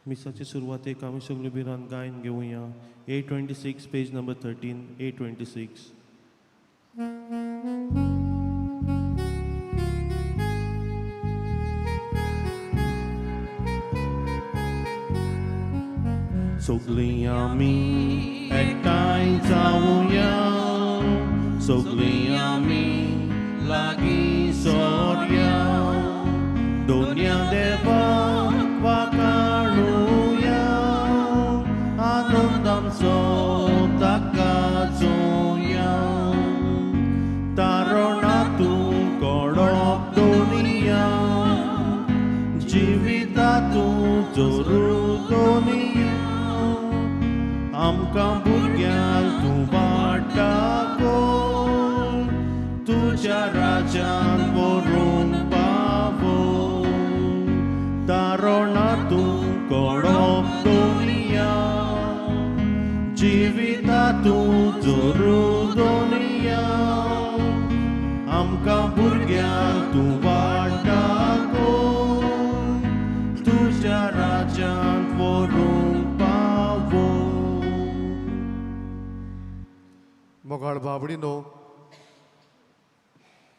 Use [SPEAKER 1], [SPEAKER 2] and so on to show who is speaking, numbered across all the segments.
[SPEAKER 1] मिसाची सुरवातेक आमी सगळे बिरान गायन घेवया. 826 पेज नंबर 13. 826. सगळीं आमी एकठांय जावया, सगळीं आमी लागीं सरया, दोनया देवाक वाखाणुया, आनंद आमचो ताका जोया. तारणातूं घडप दोनिया, जिवितातूं जोरूं दोनिया. आमकां भुरग्यांक तूं वाडटा कोण, तुज्या राजान व्हरूंक पावो. तारणातूं घडप दोनिया, जिवितातूं जोरूं दोनिया. आमकां भुरग्यांक तूं वाडटा कोण, तुज्या राजान व्हरूंक पावो.
[SPEAKER 2] मोगाळ बाबडीनो,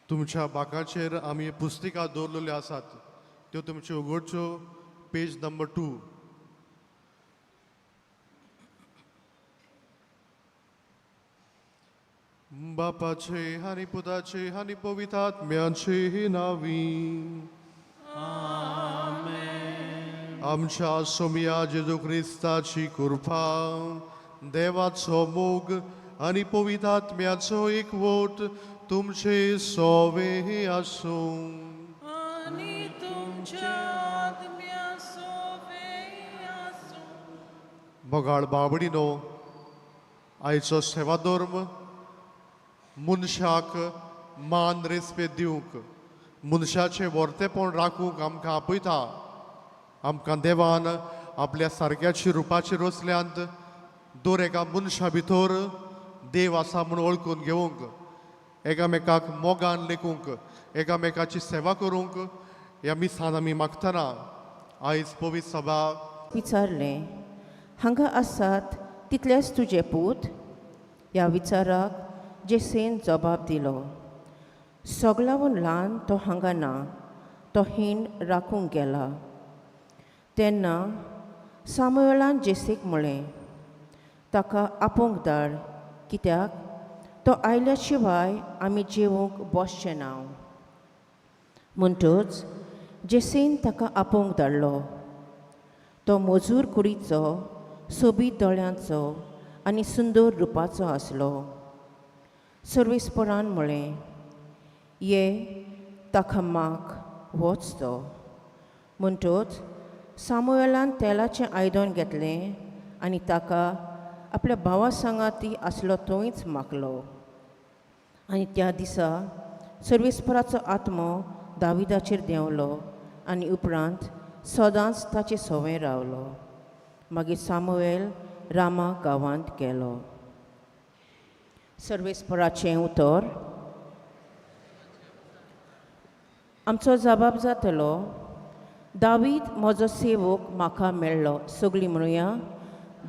[SPEAKER 2] तुमच्या बाकाचेर आमी पुस्तिका दवरलेल्यो आसात, त्यो तुमच्यो उगडच्यो. Page number 2. बापाचे आनी पुताचे आनी पवित्र आत्म्याचे नांवी. आमच्या सोमिया जेजू क्रिस्ताची कृपा, देवाचो मोग आनी पवित्र आत्म्याचो एकवट तुमचे सोवे आसूं.
[SPEAKER 3] आनी तुमच्या आत्म्या सोबे आसूं.
[SPEAKER 2] मोगाळ बाबडीनो, आयचो सेवा धर्म मनशाक मान रेस्पेद दिवंक, मनशाचें वर्तेपण राखूंक आमकां आपयता. आमकां देवान आपल्या सारक्याच्या रुपाचेर वसल्यांत दर एका मनशा भितर देव आसा म्हूण वळखून घेवंक, एकामेकाक मोगान लेखूंक, एकामेकाची सेवा करूंक ह्या मिसान आमी मागतना आयज पवित्र सभा
[SPEAKER 4] विचारलें, हांगा आसात तितलेच तुजे पूत? ह्या विचाराक जेसेन जबाब दिलो, सगळ्यावन ल्हान तो हांगा ना, तो हिंड राखूंक गेला. तेन्ना सामुएलान जेसेक म्हळें, ताका आपोवंक धाड, कित्याक तो आयल्या शिवाय आमी जेवूंक बसचें ना. म्हणटूच जेसीन ताका आपोवंक धाडलो. तो मजूर कुडीचो, सोबीत दोळ्यांचो आनी सुंदर रुपाचो आसलो. सर्वेस्परान म्हळें, ये ताका माग, वच तो. म्हणटूच सामुएलान तेलाचें आयदन घेतलें आनी ताका आपल्या भावा सांगाती आसलो थंयच मागलो. आनी त्या दिसा सर्वेस्पराचो आत्मो दाविदाचेर देंवलो आनी उपरांत सदांच ताचे सवय रावलो. मागीर सामुएल रामा गांवांत गेलो. सर्वेस्पराचें उतर, आमचो जबाब जातलो, दावीद म्हजो सेवक म्हाका मेळ्ळो. सगळीं म्हणुया,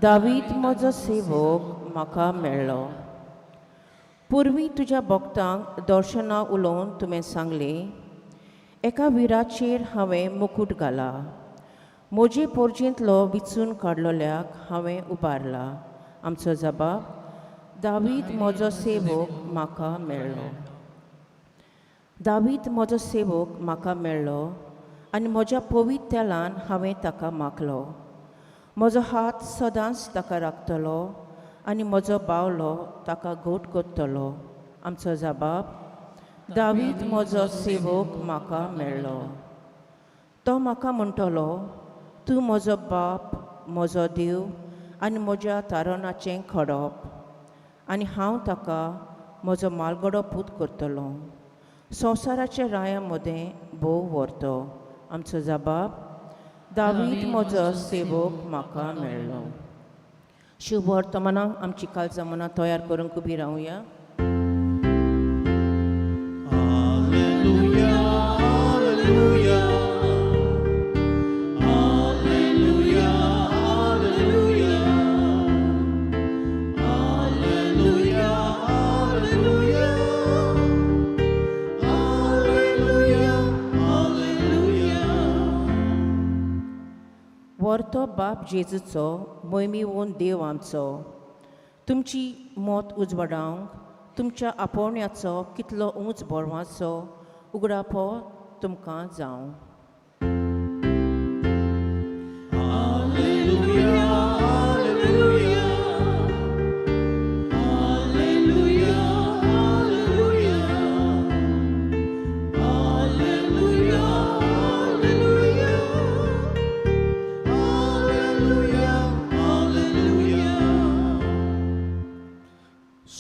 [SPEAKER 4] दावीद म्हजो सेवक म्हाका मेळ्ळो. पुर्वी तुज्या भक्तांक दर्शनां उलोवन तुवें सांगलें, एका विराचेर हांवें मुकुट घाला, म्हजे पोरजेंतलो विचून काडलोल्याक हांवें उबारला. आमचो जबाब, दावीद म्हजो सेवक म्हाका मेळ्ळो. दावीद म्हजो सेवक म्हाका मेळ्ळो आनी म्हज्या पवित्र तेलान हांवें ताका मागलो. म्हजो हात सदांच ताका राखतलो आनी म्हजो बावलो ताका घोट करतलो. आमचो जबाब, दावीद म्हजो सेवक म्हाका मेळ्ळो. तो म्हाका म्हणटलो, तूं म्हजो बाप, म्हजो देव आनी म्हज्या तारणाचें खडप, आनी हांव ताका म्हजो मालगडो पूत करतलो. संवसाराच्या रायां मदें भोव व्हरतो. आमचो जबाब, दावीद म्हजो सेवक म्हाका मेळ्ळो. शुभ वर्तमानाक आमची कालचां मनां तयार करूंक उबी रावया.
[SPEAKER 1] Hallelujah, hallelujah, hallelujah.
[SPEAKER 4] व्हरतो बाप जेजूचो मोहिमेवून देव आमचो तुमची मोत उजवाडावंक तुमच्या आपोवण्याचो कितलो उंच बोरवाचो उगडापो तुमकां जावं.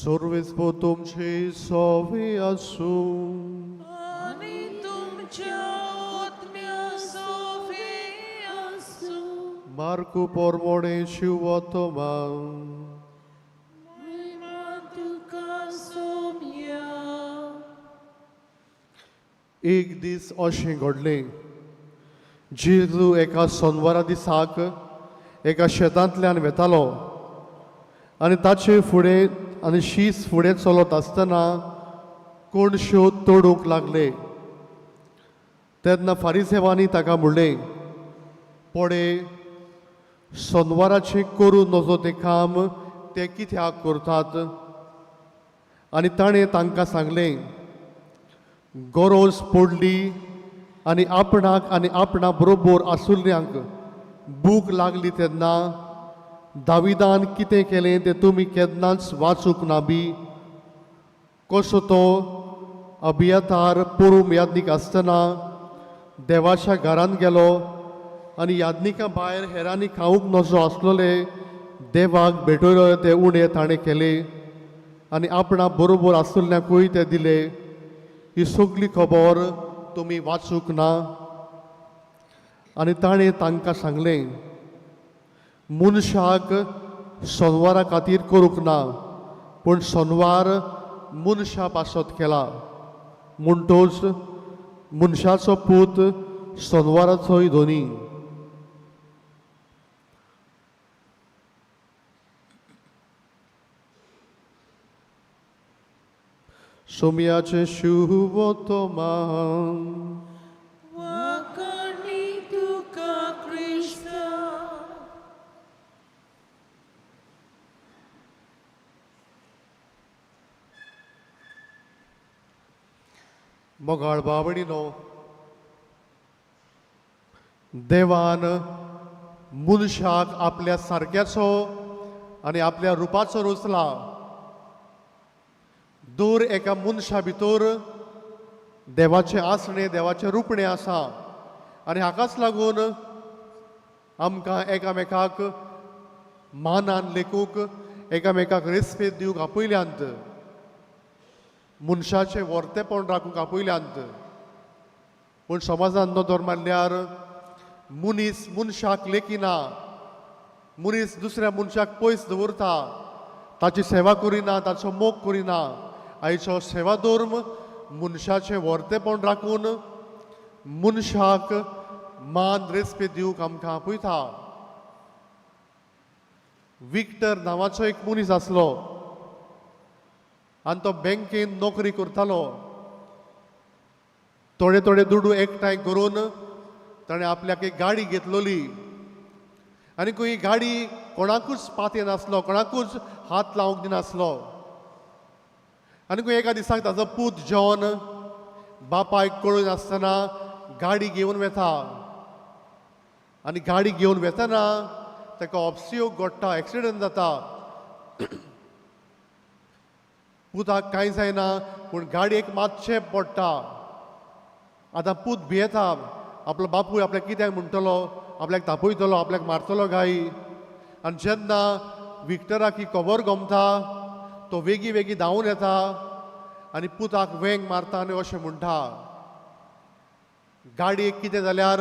[SPEAKER 2] Sorvespo तुमचे सोवे आसूं
[SPEAKER 3] आणि तुमच्या आत्म्यासोवे आसूं.
[SPEAKER 2] Marco pormone शिवतोमा
[SPEAKER 3] महिमा तुका सोम्या.
[SPEAKER 2] एक दीस अशें घडलें जेजू एका सोनवारा दिसाक एका शेतांतल्यान वेतालो आनी ताचे फुडें आनी शीस फुडें चलत आसतना कोणश्यो तोडूंक लागले. तेन्ना फारिसेवांनी ताका म्हणलें, पळे सोनवाराचें करून नजो तें काम ते कित्याक करतात. आनी ताणें तांकां सांगलें, गरज पडली आनी आपणाक आनी आपणा बरोबर आसुल्ल्यांक भूक लागली तेन्ना दाविदान कितें केलें तें तुमी केन्नाच वाचूंक ना बी. कसो तो अभियतार पुरूम याज्ञीक आसतना देवाच्या घरांत गेलो आनी याज्ञिका भायर हेरांनी खावंक नजो आसलोले देवाक भेटयलो ते उणें ताणें केले आनी आपणा बरोबर आसुल्ल्यांकूय ते दिले. ही सगळी खबर तुमी वाचूंक ना. आनी ताणें तांकां सांगलें, मनशाक सोनवारा खातीर करूंक ना पूण सोनवार मनशा पासत केला. म्हणटोच मनशाचो पूत सोनवाराचोय धोनी. सोमयाचे शिवतोमा
[SPEAKER 3] वाकणी तुका क्रिस्ता.
[SPEAKER 2] मोगाळ बावडीनो, देवान मनशाक आपल्या सारक्याचो आनी आपल्या रुपाचो रचला. दर एका मनशा भितर देवाचें आसणें देवाचें रुपणें आसा आनी हाकाच लागून आमकां एकामेकाक मानान लेखूंक एकामेकाक रेस्पेद दिवंक आपयल्यांत मनशाचें वर्तेपण राखूंक आपयल्यांत. पूण समाजान नदर मारल्यार मनीस मनशाक लेखिना, मनीस दुसऱ्या मनशाक पयस दवरता, ताची सेवा करिना, ताचो मोग करिना. आयचो सेवा धर्म मनशाचें वर्तेपण राखून मनशाक मान रेस्पेद दिवंक आमकां आपयता. विक्टर नांवाचो एक मनीस आसलो आनी तो बँकेन नोकरी करतालो. थोडे थोडे दुडू एकठांय करून ताणें आपल्याक एक गाडी घेतलोली आनी ही गाडी कोणाकूच पातये नासलो, कोणाकूच हात लावंक दिनासलो. आनी एका दिसाक ताचो पूत जॉन बापायक कळून आसतना गाडी घेवन वेता आनी गाडी घेवन वेतना ताका ऑप्सियोक घडटा, एक्सिडंट जाता. पुताक कांय जायना पूण गाडयेक मातशें पडटा. आतां पूत भियेता, आपलो बापूय आपल्याक कित्याक म्हणटलो, आपल्याक तापयतलो, आपल्याक मारतलो गाय. आनी जेन्ना विक्टराक ही खबर गमता तो वेगी वेगी धांवून येता आनी पुताक वेंग मारता आनी अशें म्हणटा, गाडयेक कितें जाल्यार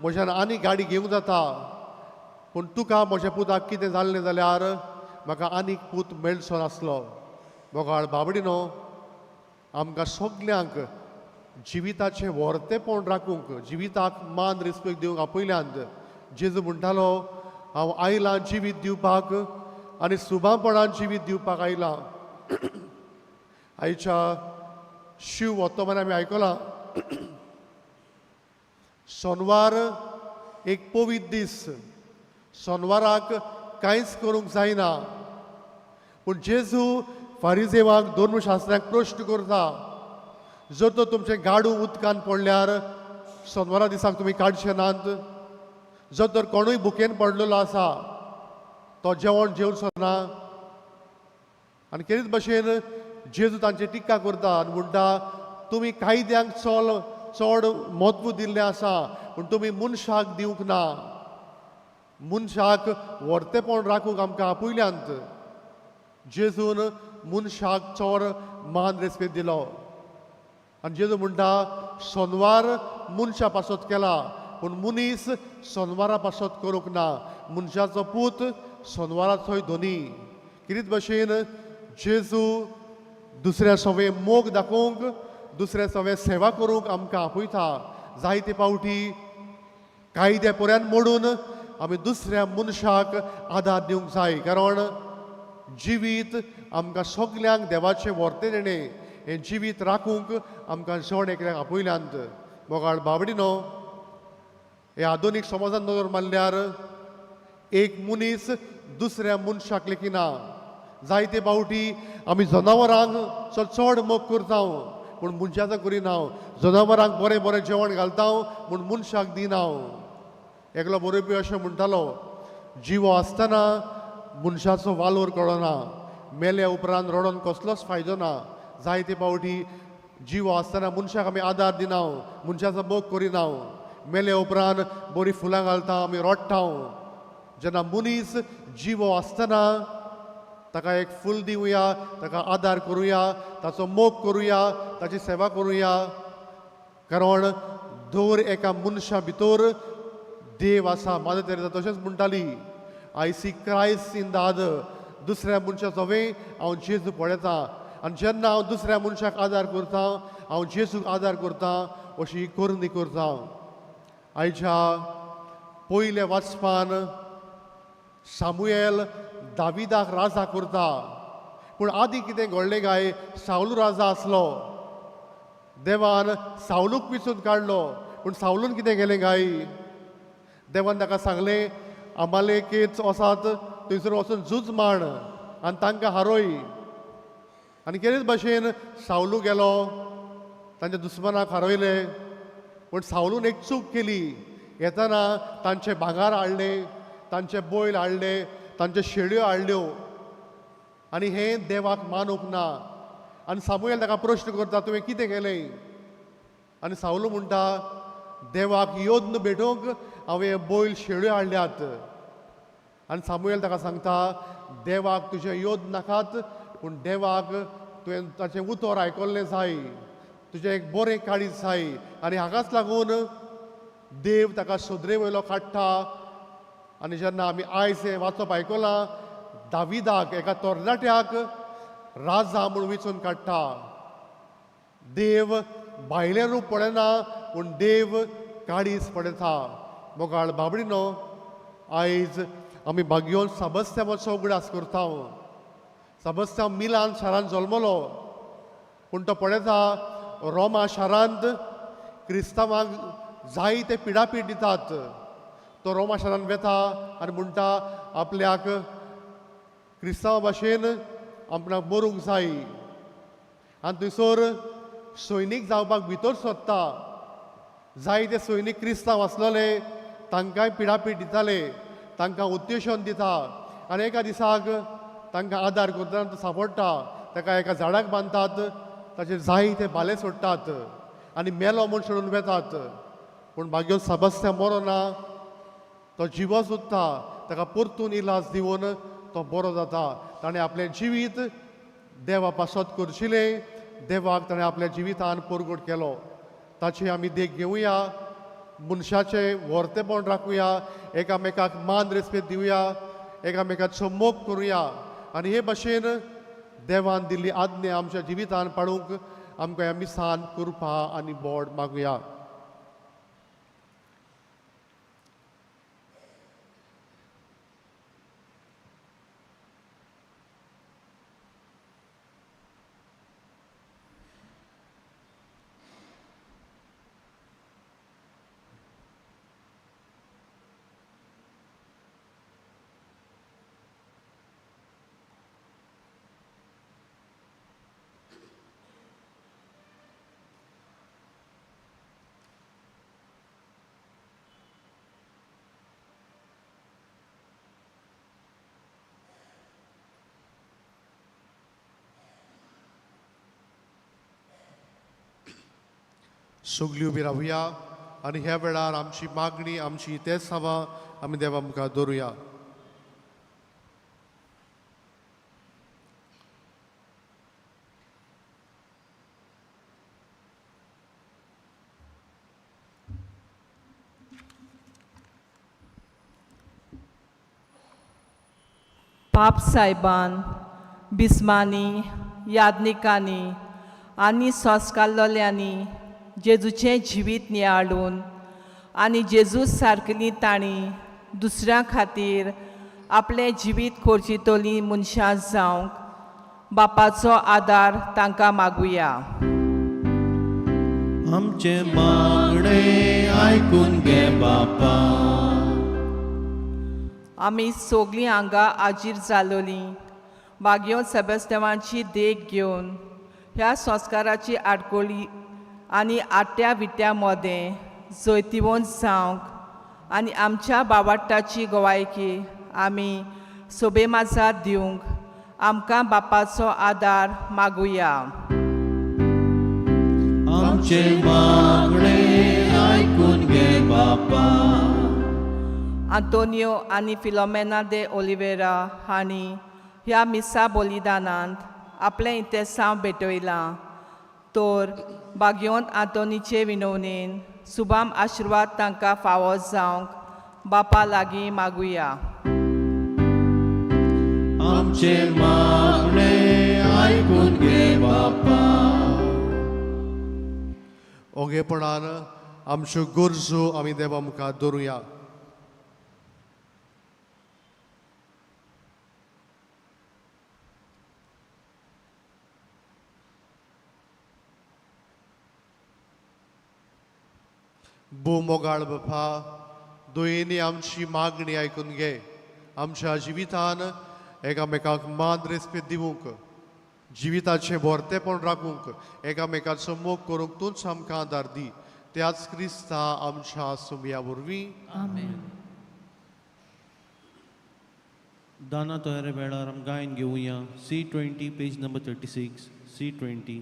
[SPEAKER 2] म्हज्यान आनी गाडी घेवंक जाता पूण तुका म्हज्या पुताक कितें जाल्लें जाल्यार म्हाका आनीक पूत मेळचो नासलो. मोगाळ बाबडीनो, आमकां सगल्यांक जिविताचें वर्तेपण राखूंक, जिविताक मान रिस्पेक्ट दिवंक आपयल्यांत जेजू म्हणटालो, हांव आयलां जिवीत दिवपाक आनी सुभापणान जिवीत दिवपाक आयलां. आयच्या शिव वर्तमान आमी आयकलां, सोनवार एक पवित्र दीस सोनवाराक कांयच करूंक जायना पूण जेजू फारिजेवाक धर्मशास्त्रांक प्रश्न करता जर तर तुमचें गाडू उदकान पडल्यार सोनवारा दिसाक तुमी काडचे नात जर तर कोणूय भुकेन पडलेलो आसा तो जेवण जेवचो ना आनी केरीत भशेन जेजू तांची टिक्का करता आनी म्हणटा तुमी कायद्यांक चड म्हत्व दिल्लें आसा पूण तुमी मनशाक दिवंक ना मनशाक व्हरतेपण राखूंक आमकां आपयल्यांत जेजून मनशाक चड मान रेस्पेद दिलो आनी जेजू म्हणटा सोनवार मनशा पासत केला पूण मनीस सोनवारा पासत करूंक ना मनशाचो पूत सोनवाराचोय धोनी कितें भशेन जेजू दुसऱ्या सवे मोग दाखोवंक दुसऱ्या सवे सेवा करूंक आमकां आपयता जायते पावटी कायदे पर्यान मोडून आमी दुसऱ्या मनशाक आदार दिवंक जाय कारण जिवीत आमकां सगल्यांक देवाचें व्हरतें देणें हें जिवीत राखूंक आमकां जण एकल्याक आपयल्यांत मोगाळ बाबडीनो हे आधुनीक समाजान नदर मारल्यार एक मनीस दुसऱ्या मनशाक लेखिना जायते पावटी आमी जनावरांक चड मोग करता पूण मनशाचो करिना जनावरांक बरें बरें जेवण घालता पूण मनशाक दिना एकलो बरोवपी अशें म्हणटालो जिवो आसतना मनशाचो वालोर कळना मेल्या उपरांत रडोन कसलोच फायदो ना जायते पावटी जिवो आसतना मनशाक आमी आदार दिना मनशाचो मोग करिना मेले उपरांत बरीं फुलां घालता आमी रडटा जेन्ना मनीस जिवो आसतना ताका एक फूल दिवया ताका आदार करुया ताचो मोग करुया ताची सेवा करुया कारण दर एका मनशा भितर देव आसा मादर तेरेसा तशेंच म्हणटाली I see Christ in the other दुसऱ्या मनशाचो वे हांव जेजू पळयता आनी जेन्ना हांव दुसऱ्या मनशाक आदार करता हांव जेजूक आदार करता अशी करणी करता आयच्या पयल्या वाचपान सामुएल दाविदाक राजा करता पूण आदी कितें घडलें काय सावलू राजा आसलो देवान सावलूक पिसून काडलो पूण सावलून कितें केलें काय देवान ताका सांगलें अमालेकेच वसात थंयसर वचून झूज मांड आनी तांकां हारोय आनी केरेच भाशेन सावलू गेलो तांच्या दुस्मानाक हारयले पूण सावलून एक चूक केली येताना तांचे भांगार हाडले तांचे बैल हाडले तांच्यो शेळयो हाडल्यो आनी हें देवाक मानूंक ना आनी सामुएल ताका प्रश्न करता तुवें कितें केलें आनी सावलू म्हणटा देवाक योद्न भेटोवंक हांवें बैल शेळयो हाडल्यात आनी सामुएल ताका सांगता देवाक तुजे योद नाकात पूण देवाक तुवें ताचें उतर आयकल्लें जाय तुजें एक बरें काळीज जाय आनी हाकाच लागून देव ताका सोदरे वयलो काडटा आनी जेन्ना आमी आयज हें वाचप आयकलां दाविदाक एका तरणाट्याक राजा म्हूण वेंचून काडटा देव भायलें रूप पळयना पूण देव काळीज पळयता मोगाळ बाबडीनो आयज आमी भाग्योन साबस्त्यावाचो उगडास करता साबस्त्याव मिलान शारांत जल्मलो पूण तो पळयता रोमा शारांत क्रिस्तांवांक जायते पिडापीड दितात तो रोमा शारांत वेता आनी म्हणटा आपल्याक क्रिस्तांवा भाशेन आपणाक मरूंक जाय आनी थंयसर सैनीक जावपाक भितर सोदता जायते सैनीक क्रिस्तांव आसलेले तांकांय पिडापीड दिताले तांकां उत्तेजन दिता आनी एका दिसाक तांकां आदार करतना तो सांपडटा ताका एका झाडाक बांदतात ताचेर जायते भाले सोडटात आनी मेलो म्हूण सोडून वेतात पूण भाग्योन साबस्त्या मरो ना तो जिवो सुद्धा ताका परतून इलाज दिवन तो बरो जाता ताणें आपलें जिवीत देवा पासत करशिल्लें देवाक ताणें आपल्या जिवितान परगट केलो ताची आमी देख घेवया मनशाचें व्हरतेपण राखुया एकामेकाक मान रेस्पेद दिवया एकामेकाचो मोग करुया आनी हे भाशेन देवान दिल्ली आज्ञा आमच्या जिवितान पाळूंक आमकां ह्या मिसान कृपा आनी बोड मागुया सगळीं उबी रावया आनी ह्या वेळार आमची मागणी आमची तेच हवा आमी देवा मुखार दवरुया.
[SPEAKER 5] पाप सायबान बिस्मांनी यादनिकांनी आनी संस्कारलोल्यांनी जेजूचें जिवीत नियाळून आनी जेजू सारकेली तांणी दुसऱ्यां खातीर आपलें जिवीत खोर्चितोली मनशां जावंक बापाचो आदार तांकां मागुया.
[SPEAKER 1] आमचे मागणे आयकून घे बापा.
[SPEAKER 5] आमी सगळीं हांगा आजीर जालोलीं वाग्यो सेबेस्तेवांची देख घेवन ह्या संस्काराची आडकोळी आनी आट्या विट्या मोदें जैतिवंत जावंक आनी आमच्या बावाटाची गोवायकी आमी सोबे माजात दिवंक आमकां बापाचो आदार मागुया.
[SPEAKER 1] आमचे मागणे आयकून घे बापा.
[SPEAKER 5] आंतोनियो आनी फिलोमेना दे ओलिवेरा हांणी ह्या मिसा बलिदानांत आपलें इतेसांव भेटयलां तर बागयोंत आंतोनीचे विनवणेन सुभाम आशिर्वाद तांकां फावो जावंक बापा लागीं मागुया.
[SPEAKER 1] आमचे मागणे आयकून घे बापा.
[SPEAKER 2] ओगेपणान आमच्यो गरजो आमी देवा मुखार दवरुया. मोगाळ बापा दोयेनी आमची मागणी आयकून घे. आमच्या जिवितान एकामेकाक मान रेस्पेद दिवंक जिविताचें बोरतेपण राखूंक एकामेकाचो मोग करूंक तूंच आमकां आदार दी. त्याच क्रिस्ता आमच्या सुमया वरवीं.
[SPEAKER 1] दाना तोयरे वेळार आमी गायन घेवया. C20 page number 36. C20.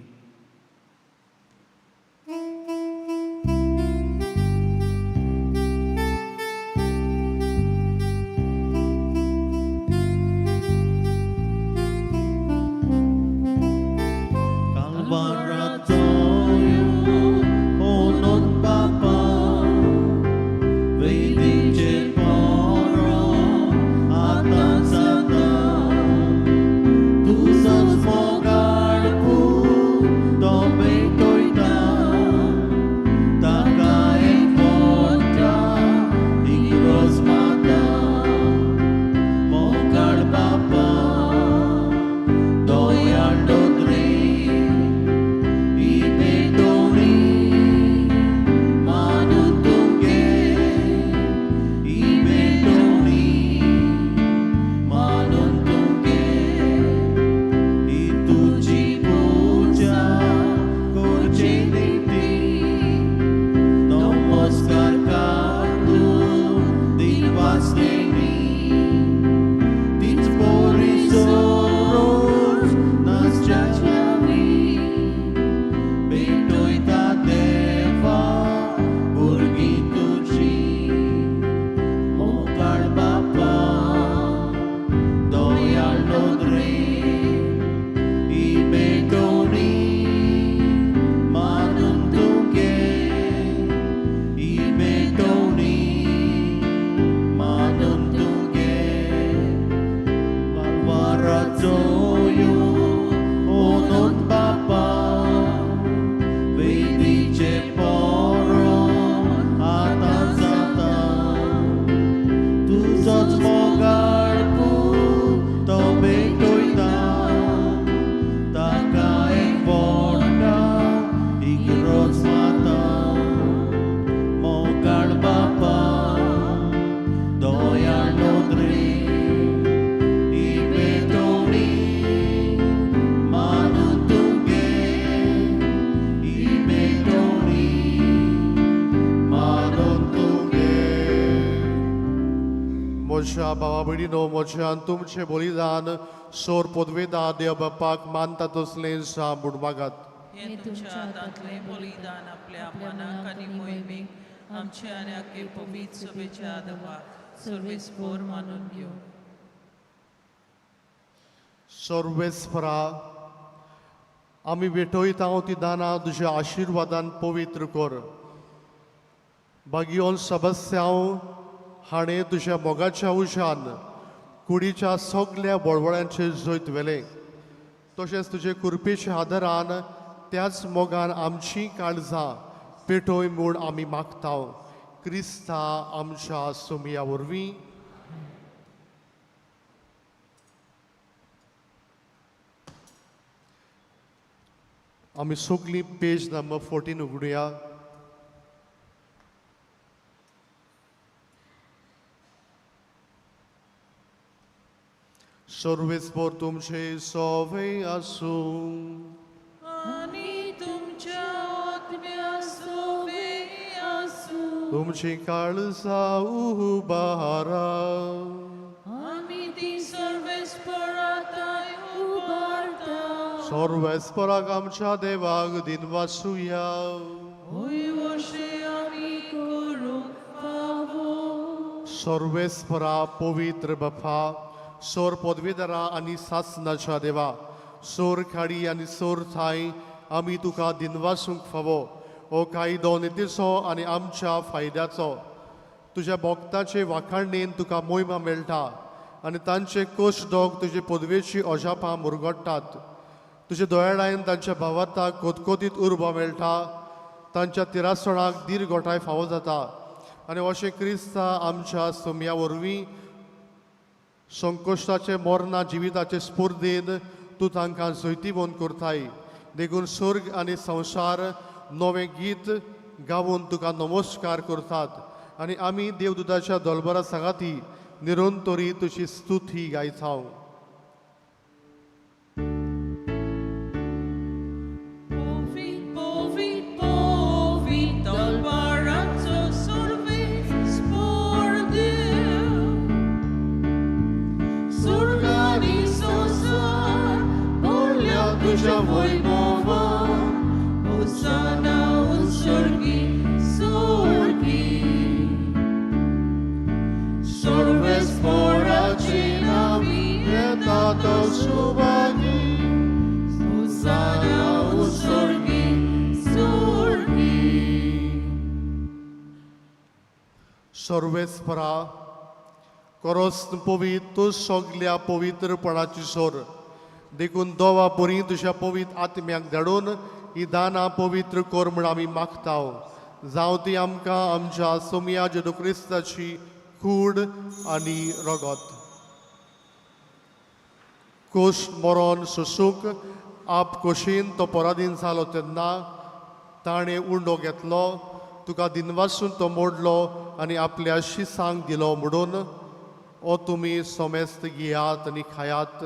[SPEAKER 2] म्हज्या भावा भयणीनो म्हज्यान तुमचें बलिदान सोर पदवेदार देव बापाक मानता तसलें सांबूड मागात.
[SPEAKER 3] हे तुमच्या हातांतले बलिदान आपल्या मनाक आनी मोहिमेक आमचे आनी आख्खे पवित्र सभेच्या आदवाक सर्वेस्पोर मानून घेऊ.
[SPEAKER 2] सर्वेस्परा आमी भेटयता ती दानां तुज्या आशिर्वादान पवित्र कर. बागियोन सबस्याव हाणें तुज्या मोगाच्या उशान कुडीच्या सगल्या बळवळ्यांचेर जैत वेलें. तशेंच तुजे कुरपेच्या आदारान त्याच मोगान आमची काळजां पेटोय म्हूण आमी मागता. क्रिस्ता आमच्या सोमया वरवीं. आमी सगळीं पेज नंबर 14 उगडुया. सर्वेस्पोर तुमचे सवे आसूं.
[SPEAKER 3] आनी तुमच्या आत्म्या सोवे आसूं.
[SPEAKER 2] तुमची काळजां उबारा.
[SPEAKER 3] आमी ती सर्वेस्पराताय उबारता.
[SPEAKER 2] सर्वेस्पराक आमच्या देवाक दिनवासुया.
[SPEAKER 3] होय वर्षे आमी करूंक फावो.
[SPEAKER 2] सर्वेस्परा पवित्र बापा, सोर पदवीधरा आनी सासनाच्या देवा, सोर खाडी आनी सोर थाय आमी तुका दिनवासूंक फावो. हो कायदो नितीचो आनी आमच्या फायद्याचो. तुज्या भक्ताचे वाखाणणेन तुका मोहिमा मेळटा आनी तांचे कोश दोग तुजे पदवेची अजापां मुरगडटात. तुजे दोळ्यान तांच्या भावार्थाक कोतकोतीत उर्बा मेळटा. तांच्या तिरासणाक दीर गोठाय फावो जाता. आनी अशें क्रिस्ता आमच्या सोमया वरवीं संकोश्टाचे मोरना जिविताचे स्पर्धेन तूं तांकां जैतिवंत करताय. देखून स्वर्ग आनी संवसार नवें गीत गावून तुका नमस्कार करतात. आनी आमी देवदूताच्या दोलबरा सांगाती निरंतरी तुजी स्तुती गायता.
[SPEAKER 3] Povit, povit, povit, dolbaraco सर्वेस्पोर देव. Surgani sosar, volia tuja vojmova, Osana usorgi, sorgi. सर्वेस्पोरा चिनाvi,
[SPEAKER 2] Tato subagi,
[SPEAKER 3] Osana usorgi, sorgi.
[SPEAKER 2] सर्वेस्परा करोस्त पवित्र तूं सगल्या पवित्रपणाची सोर. देखून दोवा बरी तुज्या पवित्र आत्म्याक धाडून ही दानां पवित्र कर म्हूण आमी मागता. जावं ती आमकां आमच्या सोमया जेजू क्रिस्ताची कूड आनी रगत. कोश मरण सोसूंक आप खोशेन तो पराधीन जालो तेन्ना ताणें उंडो घेतलो. तुका दिनवासून तो मोडलो आनी आपल्या शिसांक दिलो म्हणून ओ तुमी सोमेस्त घेयात आनी खायात.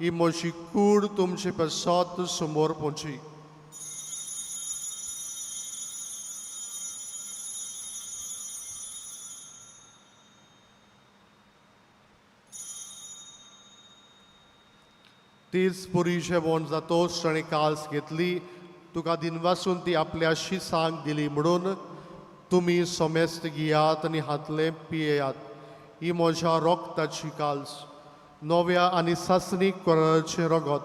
[SPEAKER 2] ही म्हजी कूड तुमचे पसत समोर पोंची. तीच पुरी जेवण जातोच ताणें काल्स घेतली. तुका दिनवासून ती आपल्या शिसांक दिली म्हणून तुमी सोमेस्त घेयात आनी हातले पियेयात. ही म्हज्या रोगताची काल्स, नव्या आनी सासणीक कोराचे रगत,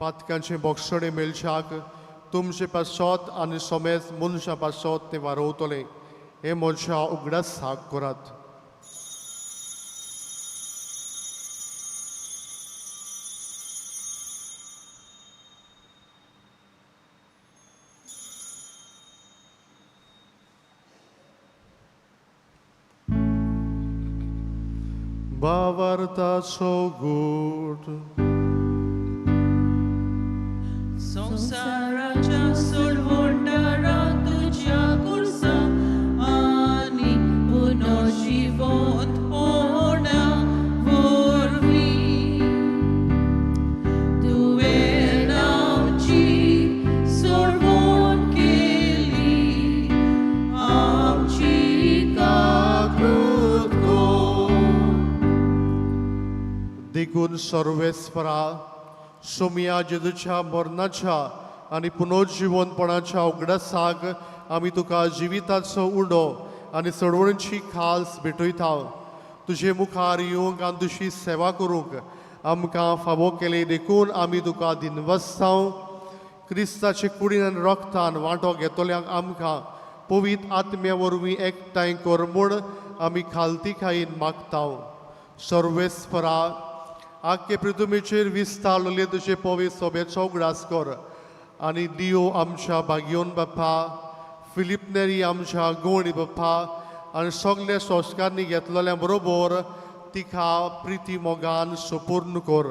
[SPEAKER 2] पातकांचे बोक्षणे मेलशाक तुमचे पासत आनी सोमेस्त मनशा पासत ते वारोवतले. हे म्हज्या उगडासाक करात. Bavartaco gurt.
[SPEAKER 3] संसाराच्या सोडवंडारा तुझ्या कुर्सा आणि पुनर्जीवन होण्या वरवीं तुवें आमची सोडवण केली. आमची काकूत
[SPEAKER 2] देखून सर्वेस्परा सोमया जेजूच्या मरणाच्या आनी पुनर्जिवनपणाच्या उगडासाक आमी तुका जिविताचो उडो आनी चडवणीची खास भेटयता. तुजे मुखार येवंक आनी तुजी सेवा करूंक आमकां फावो केले देखून आमी तुका दिनवस्तांव. क्रिस्ताचे कुडीन आनी रक्तान वांटो घेतल्यांक आमकां पवित्र आत्म्या वरवीं एकठांय कर म्हूण आमी खालतीकायेन मागतांव. सर्वेस्परा आख्खे पृथ्वीचेर विस्तारलेले तुजे पवित्र सोबेचो उगडास कर आनी लियो आमच्या भाग्योन बाप्पा, फिलिप नेरी आमच्या गवणी बाप्पा आनी सगळे संस्कारनी घेतलेल्या बरोबर तिका प्रिती मोगान सुपूर्ण कर.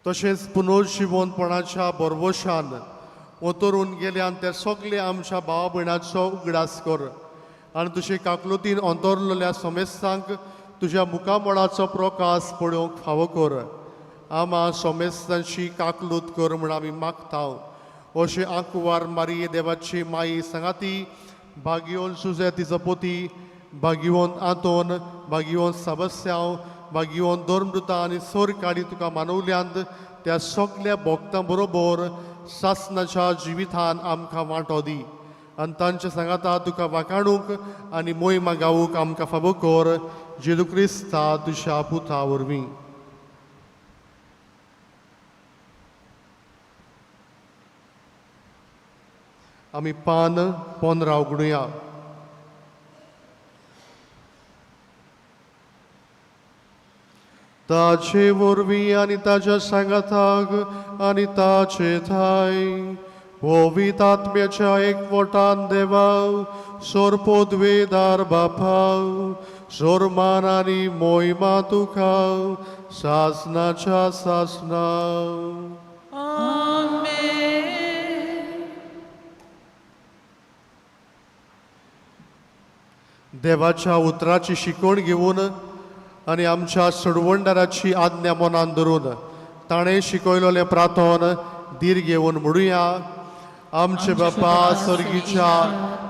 [SPEAKER 2] तशेंच पुनर्जिवनपणाच्या बरवशान उतरून गेल्यान ते सगळे आमच्या भावा भयणाचो उगडास कर आनी तुजे काकलुतीन अंतरलेल्या सोमेस्तांक तुज्या मुखामळाचो प्रकाश पळोवंक फावो कर. आमा सोमेस्तांची काकलूत कर म्हूण आमी मागतांव. अशें आंकवार मारिये देवाची माई सांगाती, भाग्योन सुजे तिचो पोती, भाग्यवंत आंतोन, भाग्यवंत साबस्यांव, भाग्यवंत धर्मदुता आनी सोर काडी तुका मानवल्यांत त्या सगळ्या भक्तां बरोबर सासनाच्या जिवितान आमकां वांटो दी आनी तांच्या सांगाता तुका वाखाणूंक आनी मोहिमा गावूंक आमकां फावो कर. जेजू क्रिस्ता तुज्या पुता वरवीं. आमी पान 15 उगडुया. ताचे वरवीं आनी ताच्या सांगाताक आनी ताचे थाय पवित्र आत्म्याच्या एकवटान देवा सोर पोदवेदार बापा सोर मान आनी मोहिमा तुका सासनाच्या सासना. देवाच्या उतराची शिकवण घेवन आनी आमच्या सडवंडाराची आज्ञा मनान धरून ताणें शिकयलोलें प्रार्थन धीर घेवन म्हणुया. आमचे बापा सर्गीच्या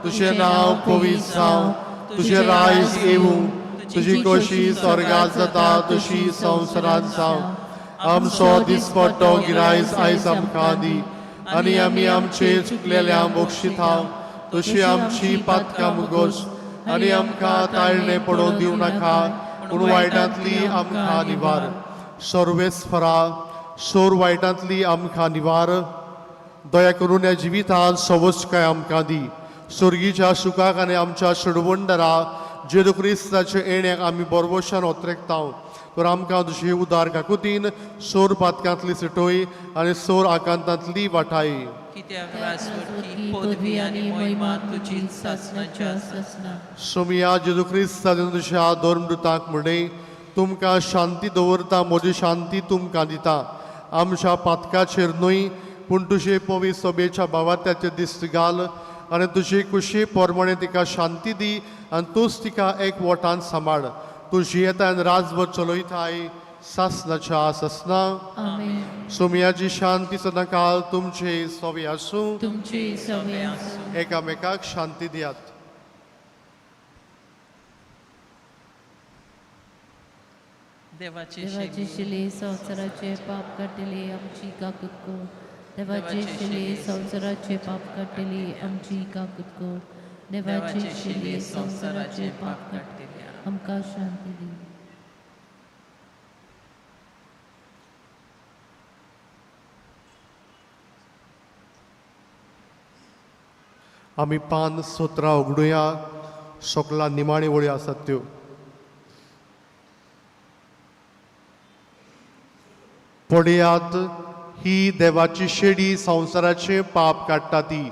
[SPEAKER 2] तुजें नांव पवित्र जावं, तुजें रायज येवूं, तुजी कशी स्वर्गांत जाता तशी संवसारांत जावं. आमचो दिसपट्टो गिरायज आयज आमकां दी आनी आमी आमचे चुकलेल्यांक बक्षिता तशी आमची पातकां मुगोस आनी आमकां ताळणे पडोवन दिवं नाका पूण वायटांतली आमकां निवार. सर्वेस्परा सोर वायटांतली आमकां निवार. दया करून ह्या जिवितांत सवस्काय आमकां दी. स्वर्गीच्या सुखाक आनी आमच्या सडवंडरा जेजू क्रिस्ताचे येण्याक आमी बरवशान ओतरेकतांव. तर आमकां तुजी उदार काकुतीन सोर पातकांतली सटय आनी सोर आकांतांतली वाटाय.
[SPEAKER 3] कित्याक राजवटी पदवी आनी मोहिमा तुजी सासनाच्या सासना.
[SPEAKER 2] सोमिया जेजू क्रिस्ता तुज्या धर्मदुतांक म्हणय, तुमकां शांती दवरता, म्हजी शांती तुमकां दिता. आमच्या पातकाचेर न्हय पूण तुजे पवित्र सोबेच्या भावात्याचेर दिश्ट घाल आनी तुजे कुशी पोरमणे तिका शांती दी आनी तूंच तिका एकवटान सांबाळ. तुजी येता आनी राजभर चलयताय सासनाच्या सासना. सोमियाची शांती सदांकाळ तुमचे सोबे आसूं.
[SPEAKER 3] तुमची सवय आसूं.
[SPEAKER 2] एकामेकाक शांती दियात.
[SPEAKER 3] देवाचे
[SPEAKER 6] शिले संवसाराचे पाप काडटली आमची काकूत कोर. देवाचे शिले संवसाराचे पाप काडटली आमची काकूत कोर. देवाचे शिले संवसाराचे पाप काडटली आमकां शांती दी.
[SPEAKER 2] आमी पान 17 उगडुया. सगळा निमाणी वळी आसात त्यो. पडयात ही देवाची शेडी संवसाराचे पाप काडटा ती.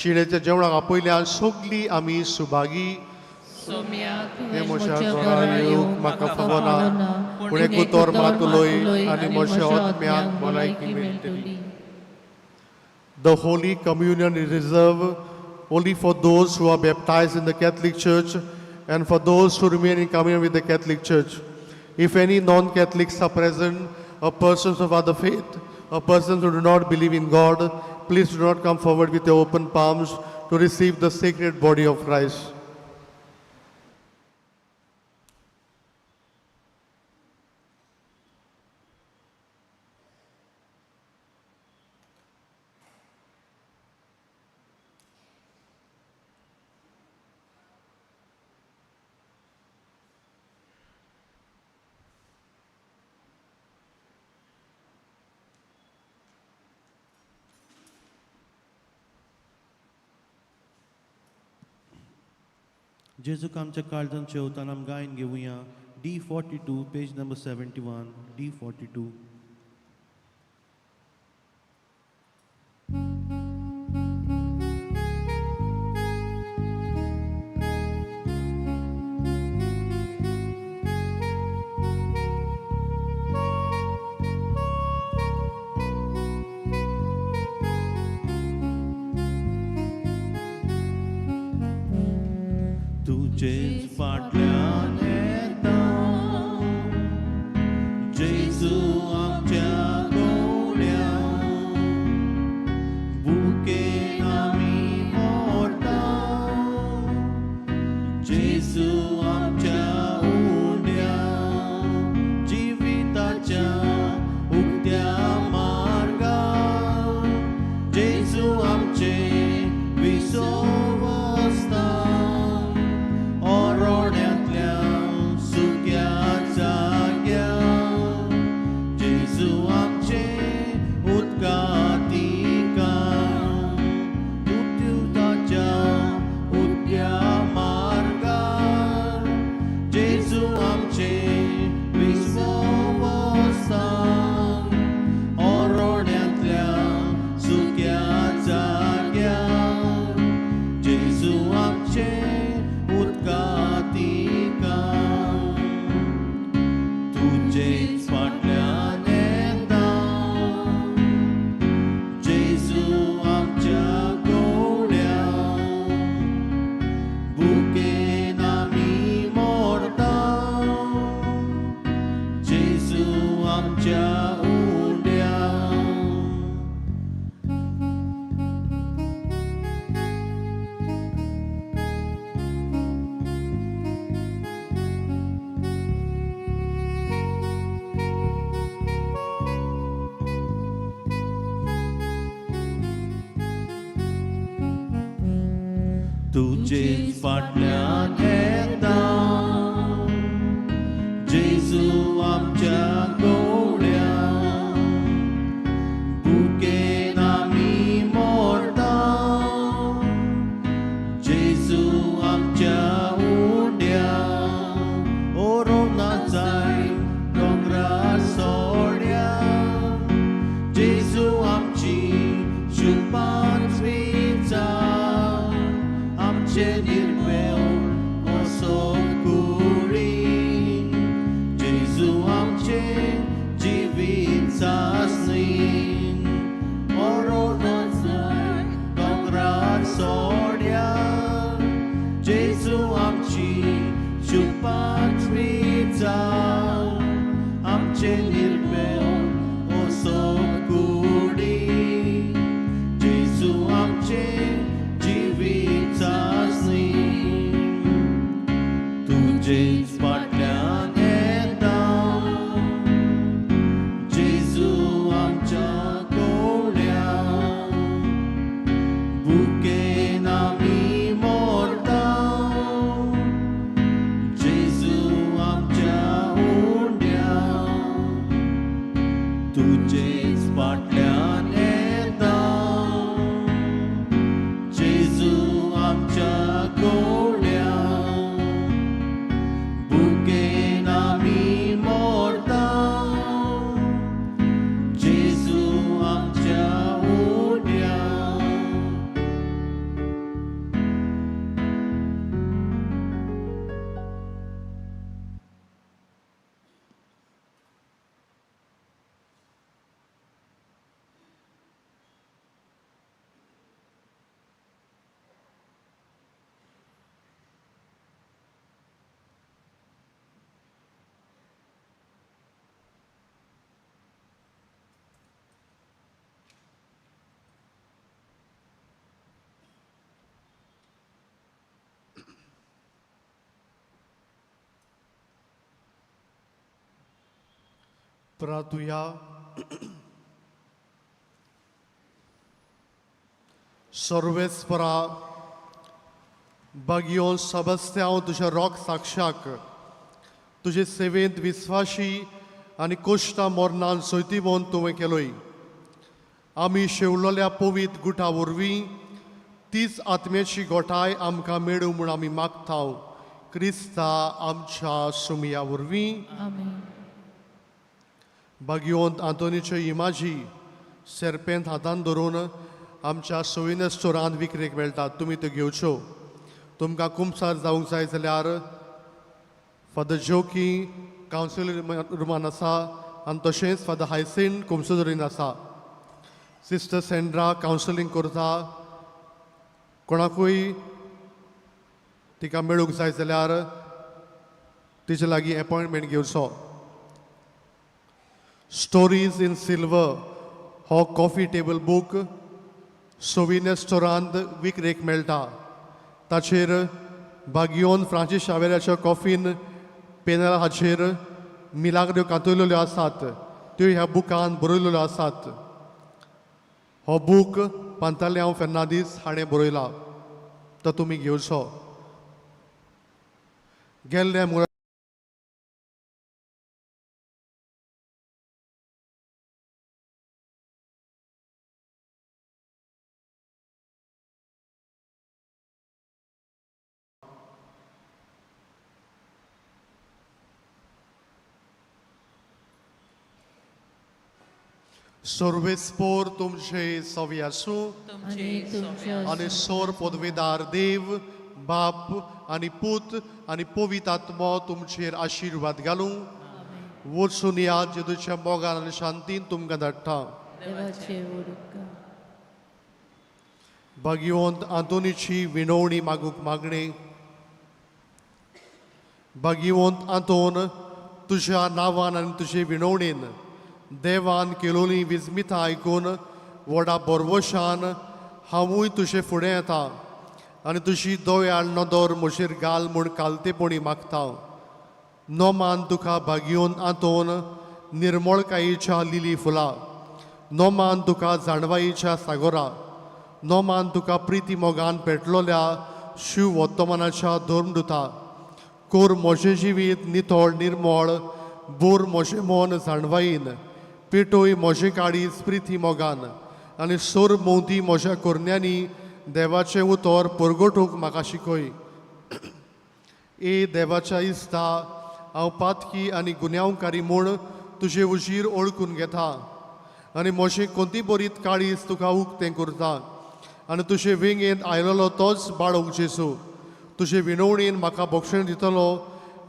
[SPEAKER 2] शिडेच्या जेवणाक आपयल्यान सगळी आमी सुभागी. हे म्हज्या घरा येवंक म्हाका फावो ना पूण एक उतर मात उलय आनी म्हज्या आत्म्याक भलायकी मेळटली. The Holy Communion is reserved only for those who are baptized in the Catholic Church and for those who remain in communion with the Catholic Church. If any non-Catholics are present, or persons of other faith, or persons who do not believe in God, please do not come forward with your open palms to receive the sacred body of Christ.
[SPEAKER 1] जेजूक आमच्या काळजान शेवतान आमी गायन घेवया D42 page number 71 D42. तुझेच फाटल्यान येता जेजू आमच्या गोड्यान बुकेन आमी मोरता जेजू आमच्या उंड्यान जिविताच्या उक्त्या मार्गान जेजू आमचे विसवस्ता ओरोड्यांतल्या सुक्या जाग्यार जेजू आमचे उदकातिकार मृत्युताच्या उक्त्या मार्गार जेजू आमचे विसवस्तान ओरोड्यांतल्या सुक्या जाग्यार जेजू आमचे उदकातिकार तुझेच फाटल्यान येता जेजू आमच्या गोड्यान बुकेन आमी मोरता जेजू आमच्या उंड्यान. तुझेच फाटल्यान येता जेजू आमच्या गोड्यान बुकेन आमी मोरता जेजू आमच्या उंड्यान ओरोना जाय दोंगरार सोड्या जेजू आमची शुपांचवी जाय आमचे निर्मेव असो कुडी जेजू आमचे जिवीत चांचणीन ओरोना जाय दोंगरार सोड्या जेजू आमची शुपांचवी जाय आमचे निर्मेव असो कुडी जेजू आमचे जिवीत चांचणीन तुझेच फाटल्यान येता जेजू आमच्या गोड्यान बुकेन आमी मोरता जेजू आमच्या उंड्यान तुझेच फाटल्यान येता जेजू आमच्या गोड्यान बुकेन आमी मोरता जेजू आमच्या उंड्यान.
[SPEAKER 2] प्रार्थुया. सर्वेस्परा बागयोन सबस्ते हांव तुज्या रोग साक्षाक तुजे सेवेंत विस्वाशी आनी कोश्टां मोर्नान सोयतीवोन तुवें केलोय. आमी शेवलोल्या पवित गुटा वरवीं तीच आत्म्याची गोठाय आमकां मेळूं म्हूण आमी मागतांव. क्रिस्ता आमच्या सुमया वरवीं
[SPEAKER 6] आमेन.
[SPEAKER 2] भाग्यवंत आंतोनीचे इमाजी सेरपेंत हातान धरून आमच्या सोविने स्टोरांत विक्रेक मेळटात. तुमी त्यो घेवच्यो. तुमकां कुंभसार जावंक जाय जाल्यार फादर जोकी कावन्सिल रुमान आसा आनी तशेंच फादर हायसिंट कुंभसुदरीन आसा. सिस्टर सेंड्रा कावन्सिलींग करता. कोणाकूय तिका मेळूंक जाय जाल्यार तिचे लागीं एपॉयंटमेंट घेवचो. स्टोरीज इन सिल्वर हो कॉफी टेबल बूक सोविने स्टोरांत विक्रेक मेळटा. ताचेर भाग्योन फ्रांसीस शावेराच्या कॉफीन पेनला हाचेर मिलाग्र्यो कांतयलेल्यो आसात. त्यो ह्या बुकान बरयलेल्यो आसात. हो बूक पांतालेआव फेर्नांदीस हाणें बरयला. तो तुमी घेवचो. गेल्ले सर्वेस्पोर तुमचे सवी आसूं
[SPEAKER 3] तुमचे
[SPEAKER 6] आणि तुमच्या
[SPEAKER 2] आनी सोर पदवेदार देव बाप आनी पूत आनी पवित्र आत्मो तुमचेर आशिर्वाद घालूं. वचून या जेजूच्या मोगान आनी शांतीन तुमकां धाडटा.
[SPEAKER 6] देवाचे उदक.
[SPEAKER 2] भाग्यवंत आंतोनीची विणवणी मागूंक मागणे. भाग्यवंत आंतोन, तुज्या नांवान आनी तुजे विणवणेन देवान केलोली विस्मिताय आयकून व्हडा बरवशान हांवूय तुजे फुडें येता आनी तुजी दोयाळ नदर म्हजेर घाल म्हूण कालतेपणी मागता. नोमान तुका भाग्यवंत आंतोन निर्मळकायेच्या लिली फुलां. नोमान तुका जाणवायेच्या सागोरा. नोमान तुका प्रिती मोगान पेटलोल्या शिव वर्तमानाच्या धर्मदुता. कोर म्हजें जिवीत नितळ निर्मळ. बोर म्हजें मन जाणवायेन. पेटोय म्हजें काळीज प्रिती मोगान आनी सोर मोदी म्हज्या कोरण्यांनी देवाचें उतर परगटूंक म्हाका शिकय. ए देवाच्या इस्ता, हांव पातकी आनी गुन्यांवकारी म्हूण तुजें उजीर ओळखून घेता आनी म्हजें कोंती बरीत काळीज तुका उक्तें करता आनी तुजे विंगेंत आयलोलो तोच बाळोक जेजू. तुजे विणवणेन म्हाका भक्षण दितलो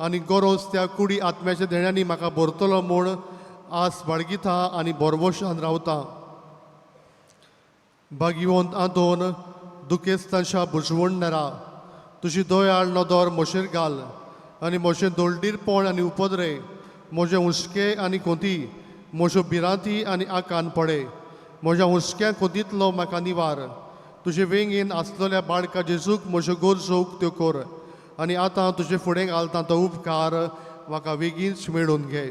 [SPEAKER 2] आनी गरज त्या कुडी आत्म्याच्या देण्यांनी म्हाका भरतलो म्हूण आस बाळगिता आनी बरवशान रावता. भाग्यवंत आंतोन, दुखेस्तांच्या बुजवणदारा, तुजी दोयाळ नदर म्हजेर घाल आनी म्हजें दोळडीरपण आनी उपद्रे, म्हजें हुस्के आनी कोंती, म्हज्यो भिरांती आनी आकान पडे. म्हज्या हुस्क्या कोंतींतलो म्हाका निवार. तुजे वेंगेन आसलेल्या बाळका जेजूक म्हज्यो गरजोक त्यो कर आनी आतां तुजे फुडें घालता तो उपकार म्हाका बेगीनच मेळून घे.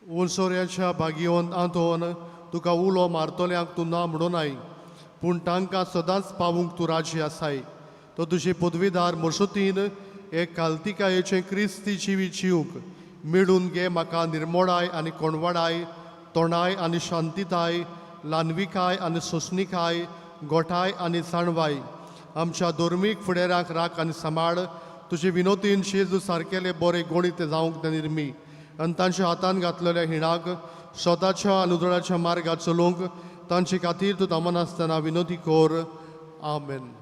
[SPEAKER 2] उंचोऱ्याच्या भाग्यवंत आंतोन, तुका उलो मारतल्यांक तूं ना म्हणूनाय, पूण तांकां सदांच पावूंक तूं राजी आसाय. तो तुजे पदवीदार मसुतीन एक काल्तिकायेचें क्रिस्ती जिवीत जिवंक मेळून घे म्हाका निर्मळाय आनी कोणवाडाय, तोंडाय आनी शांतीताय, ल्हानविकाय आनी सोंसणीकाय, गोठाय आनी जाणवाय. आमच्या धर्मीक फुडेराक राख आनी सांबाळ. तुजे विनोदीन शेजू सारकेले बरे गणित जावंक ते निर्मी आनी तांच्या हातान घातलेल्या हिणाक स्वताच्या अनुदळाच्या मार्गात चलोवंक तांचे खातीर तूं तामनासतना विनोदी कोर. आमेन.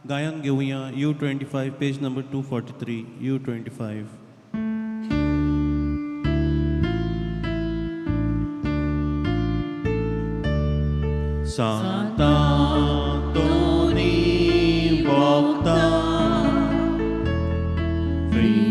[SPEAKER 1] गायन घेऊया U25 page number 243. U25. Santa Tony Bokta Free